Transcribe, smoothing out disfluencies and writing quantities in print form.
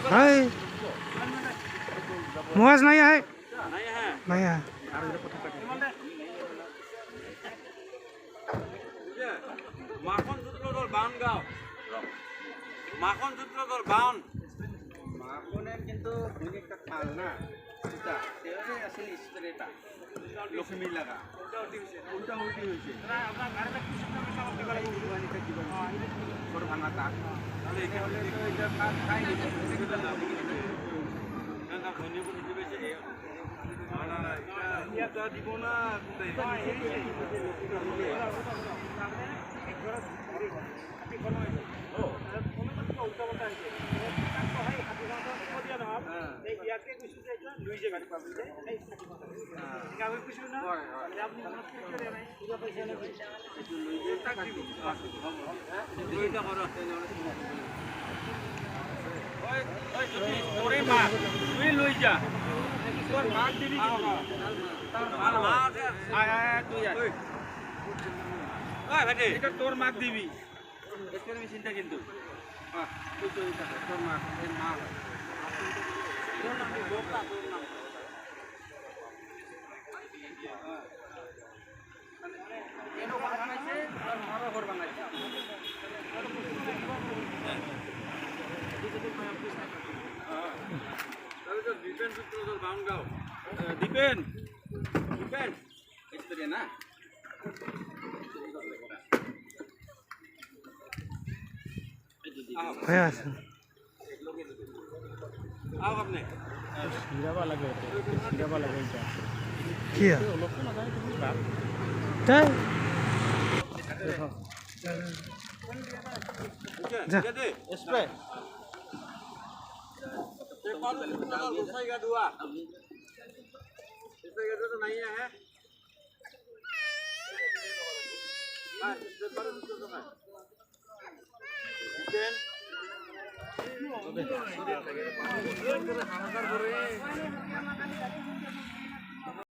हाय मुआज नहीं है नहीं है মাখন সূত্রধর বাউন গাও মাখন সূত্রধর বাউন মাখনের কিন্তু একটা খাল না এটা সেভাবে আসলে স্প্রেটা লক্ষ্মী লাগা উল্টা উল্টি হয়েছে আপনার গাড়িটা কি সিস্টেমে সামগ্রী করে ছোট ভাঙা তাক তাহলে এটা হলে তো এটা খাই নিতে সেগুলো না না ধনী করে দিবে সে না না এটা দিব না তোর মাক দিবি মেশিনটা কিন্তু তোর মাক দীপেন সূত্রধর বাউন গাও দীপেন দীপেন স্প্রে না भैया आओ अपने हीराबा लगे हीराबा लगे किया लोग को लगाए तुम बात चल जा दे स्प्रे ये कौन दूसरा दुआ इससे तो नहीं है हां इससे बड़ा दूसरा है देन